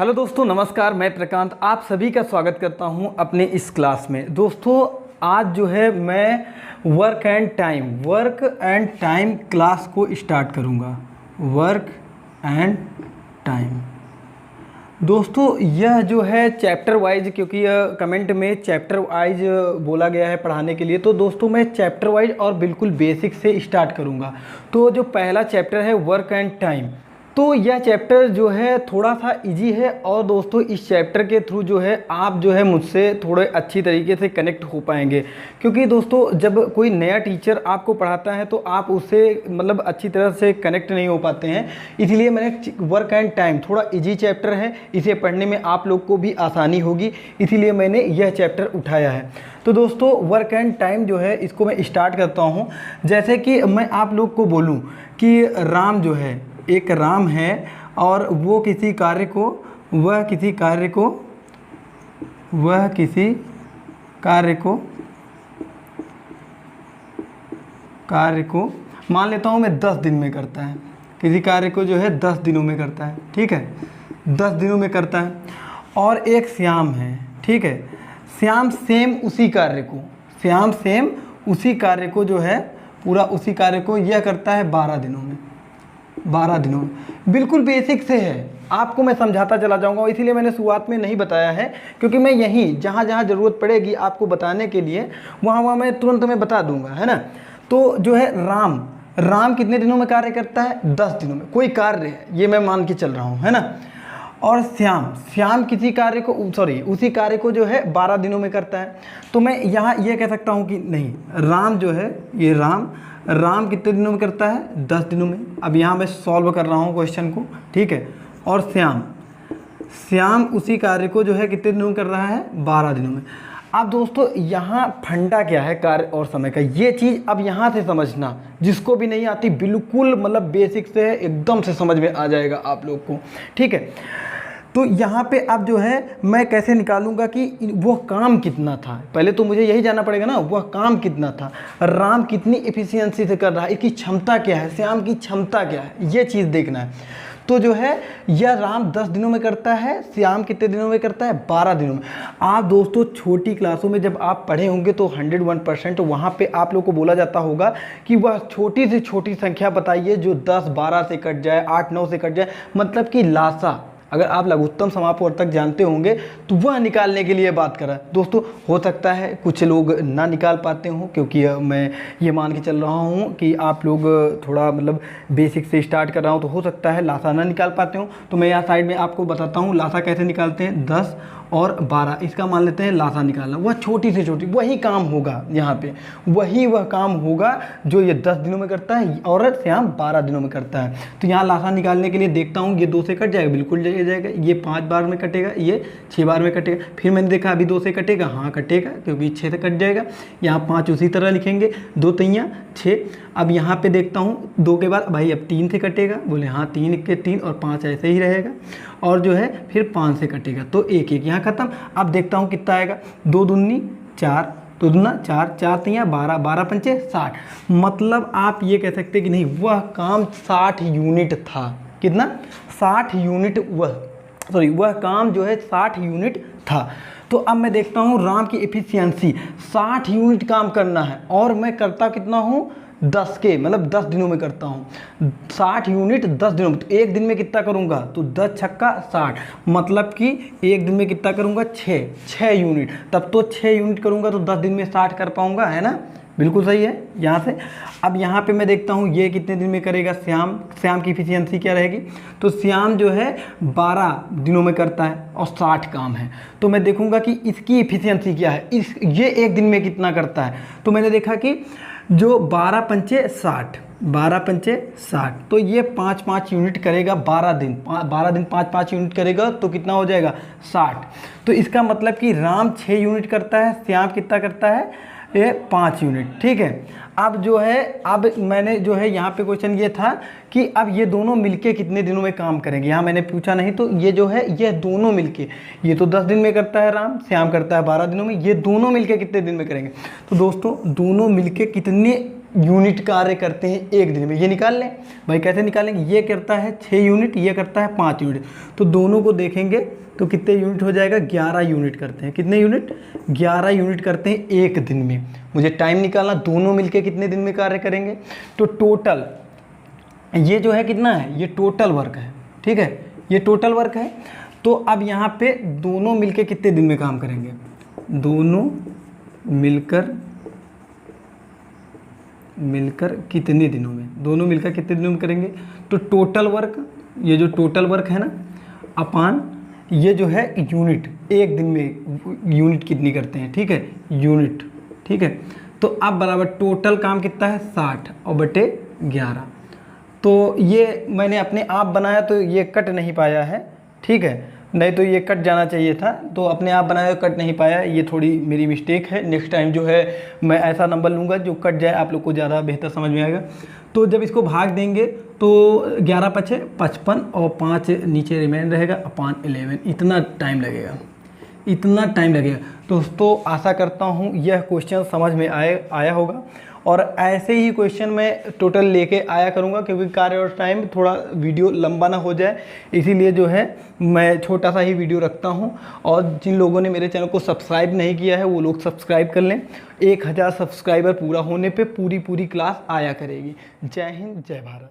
Hello दोस्तों, नमस्कार। मैं प्रकांत आप सभी का स्वागत करता हूं अपने इस क्लास में। दोस्तों आज जो है मैं वर्क एंड टाइम क्लास को स्टार्ट करूंगा। वर्क एंड टाइम दोस्तों, यह जो है चैप्टर वाइज, क्योंकि यह कमेंट में चैप्टर वाइज बोला गया है पढ़ाने के लिए, तो दोस्तों मैं चैप्टर वाइज और बिल्कुल बेसिक से स्टार्ट करूंगा। तो जो पहला चैप्टर है वर्क एंड टाइम, तो यह चैप्टर जो है थोड़ा सा इजी है और दोस्तों इस चैप्टर के थ्रू जो है आप जो है मुझसे थोड़े अच्छी तरीके से कनेक्ट हो पाएंगे। क्योंकि दोस्तों जब कोई नया टीचर आपको पढ़ाता है तो आप उससे मतलब अच्छी तरह से कनेक्ट नहीं हो पाते हैं। इसलिए मैंने वर्क एंड टाइम, थोड़ा इजी चैप्टर है, इसे पढ़ने में आप लोग को भी आसानी होगी, इसीलिए मैंने यह चैप्टर उठाया है। तो दोस्तों वर्क एंड टाइम जो है इसको मैं स्टार्ट करता हूँ। जैसे कि मैं आप लोग को बोलूँ कि राम जो है, एक राम है और वो किसी कार्य को मान लेता हूँ मैं 10 दिन में करता है। किसी कार्य को जो है 10 दिनों में करता है, ठीक है, 10 दिनों में करता है। और एक श्याम है, ठीक है, श्याम सेम उसी कार्य को जो है पूरा उसी कार्य को यह करता है 12 दिनों में। बिल्कुल बेसिक से है, आपको मैं समझाता चला जाऊंगा, इसीलिए मैंने शुरुआत में नहीं बताया है, क्योंकि मैं यहीं जहाँ जहाँ ज़रूरत पड़ेगी आपको बताने के लिए वहाँ मैं तुरंत में बता दूंगा, है ना। तो जो है राम कितने दिनों में कार्य करता है? 10 दिनों में। कोई कार्य है ये मैं मान के चल रहा हूँ, है ना। और श्याम किसी कार्य को उसी कार्य को जो है 12 दिनों में करता है। तो मैं यहाँ ये कह सकता हूँ कि नहीं, राम जो है ये राम कितने दिनों में करता है? 10 दिनों में। अब यहाँ मैं सॉल्व कर रहा हूँ क्वेश्चन को, ठीक है। और श्याम उसी कार्य को जो है कितने दिनों में कर रहा है? 12 दिनों में। अब दोस्तों यहाँ फंडा क्या है कार्य और समय का, ये चीज़ अब यहाँ से समझना, जिसको भी नहीं आती बिल्कुल मतलब बेसिक से है, एकदम से समझ में आ जाएगा आप लोग को, ठीक है। तो यहाँ पे अब जो है मैं कैसे निकालूंगा कि वह काम कितना था। पहले तो मुझे यही जानना पड़ेगा ना, वह काम कितना था, राम कितनी एफिशिएंसी से कर रहा है, इसकी क्षमता क्या है, श्याम की क्षमता क्या है, ये चीज़ देखना है। तो जो है यह राम 10 दिनों में करता है, श्याम कितने दिनों में करता है? 12 दिनों में। आप दोस्तों छोटी क्लासों में जब आप पढ़े होंगे तो 101% वहाँ पे आप लोग को बोला जाता होगा कि वह छोटी से छोटी संख्या बताइए जो 10-12 से कट जाए, 8-9 से कट जाए, मतलब कि लासा। अगर आप लघुत्तम समापवर्तक जानते होंगे तो वह निकालने के लिए बात कर रहा है। दोस्तों हो सकता है कुछ लोग ना निकाल पाते हों, क्योंकि मैं ये मान के चल रहा हूँ कि आप लोग थोड़ा मतलब बेसिक से स्टार्ट कर रहा हूँ, तो हो सकता है लासा ना निकाल पाते हों। तो मैं यहाँ साइड में आपको बताता हूँ लासा कैसे निकालते हैं। 10 और 12 इसका मान लेते हैं लासा निकालना। वह छोटी से छोटी वही काम होगा, यहाँ पे वह काम होगा जो ये 10 दिनों में करता है और श्याम 12 दिनों में करता है। तो यहाँ लासा निकालने के लिए देखता हूँ, ये 2 से कट जाएगा, बिल्कुल जाएगा। ये 5 बार में कटेगा, ये 6 बार में कटेगा। फिर मैंने देखा अभी 2 से कटेगा, हाँ कटेगा, क्योंकि 6 से कट जाएगा। यहाँ 5 उसी तरह लिखेंगे, 2 तियाँ 6। अब यहाँ पे देखता हूँ 2 के बाद भाई अब 3 से कटेगा, बोले हाँ 3 के 3 और 5 ऐसे ही रहेगा। और जो है फिर 5 से कटेगा, तो 1 1 यहाँ खत्म। अब देखता हूँ कितना आएगा, 2 दूनी 4, 2 दूना 4, 4 तियाँ 12, 12 पंचे 60। मतलब आप ये कह सकते हैं कि नहीं, वह काम 60 यूनिट था। कितना? 60 यूनिट। वह काम जो है 60 यूनिट था। तो अब मैं देखता हूँ राम की एफिशिएंसी 60 यूनिट काम करना है और मैं करता कितना हूँ? 10 के मतलब 10 दिनों में करता हूँ। 60 यूनिट 10 दिनों में, तो एक दिन में कितना करूँगा? तो 10 छक्का 60, मतलब कि एक दिन में कितना करूँगा? 6 यूनिट। तब तो 6 यूनिट करूँगा तो 10 दिन में 60 कर पाऊँगा, है ना। बिल्कुल सही है यहाँ से। अब यहाँ पे मैं देखता हूँ ये कितने दिन में करेगा श्याम की एफिशिएंसी क्या रहेगी। तो श्याम जो है 12 दिनों में करता है और 60 काम है। तो मैं देखूँगा कि इसकी एफिशिएंसी क्या है, ये एक दिन में कितना करता है। तो मैंने देखा कि जो 12 पंचे 60, 12 पंचे 60, तो ये 5-5 यूनिट करेगा 12 दिन 5-5 यूनिट करेगा तो कितना हो जाएगा? 60। तो इसका मतलब कि राम 6 यूनिट करता है, श्याम कितना करता है? ये 5 यूनिट, ठीक है। अब जो है अब मैंने जो है यहाँ पे क्वेश्चन ये था कि अब ये दोनों मिलके कितने दिनों में काम करेंगे, यहाँ मैंने पूछा नहीं। तो ये जो है ये दोनों मिलके, ये तो 10 दिन में करता है राम, श्याम करता है 12 दिनों में, ये दोनों मिलके कितने दिन में करेंगे। तो दोस्तों दोनों मिलके कितने यूनिट कार्य करते हैं एक दिन में, ये निकाल लें भाई। कैसे निकालेंगे, ये करता है 6 यूनिट, ये करता है 5 यूनिट, तो दोनों को देखेंगे तो कितने यूनिट हो जाएगा, 11 यूनिट करते हैं। कितने यूनिट, 11 यूनिट करते हैं एक दिन में। मुझे टाइम निकालना, दोनों मिलके कितने दिन में कार्य करेंगे, तो टोटल ये जो है कितना है, ये टोटल वर्क है, ठीक है, ये टोटल वर्क है। तो अब यहाँ पे दोनों मिलके कितने दिन में काम करेंगे, दोनों मिलकर कितने दिनों में, दोनों मिलकर कितने दिनों में करेंगे, तो टोटल वर्क, ये जो टोटल वर्क है ना अपान ये जो है यूनिट, एक दिन में यूनिट कितनी करते हैं, ठीक है, यूनिट, ठीक है। तो अब बराबर टोटल काम कितना है 60 और बटे 11। तो ये मैंने अपने आप बनाया तो ये कट नहीं पाया है, ठीक है, नहीं तो ये कट जाना चाहिए था, तो अपने आप बनाया कट नहीं पाया, ये थोड़ी मेरी मिस्टेक है। नेक्स्ट टाइम जो है मैं ऐसा नंबर लूँगा जो कट जाए, आप लोग को ज़्यादा बेहतर समझ में आएगा। तो जब इसको भाग देंगे तो 11 पचे 55 और 5 नीचे रिमेन रहेगा अपान 11, इतना टाइम लगेगा, इतना टाइम लगेगा। दोस्तों आशा करता हूँ यह क्वेश्चन समझ में आया होगा, और ऐसे ही क्वेश्चन मैं टोटल लेके आया करूँगा, क्योंकि कार्य और टाइम थोड़ा वीडियो लंबा ना हो जाए, इसीलिए जो है मैं छोटा सा ही वीडियो रखता हूँ। और जिन लोगों ने मेरे चैनल को सब्सक्राइब नहीं किया है वो लोग सब्सक्राइब कर लें। 1000 सब्सक्राइबर पूरा होने पे पूरी क्लास आया करेगी। जय हिंद, जय भारत।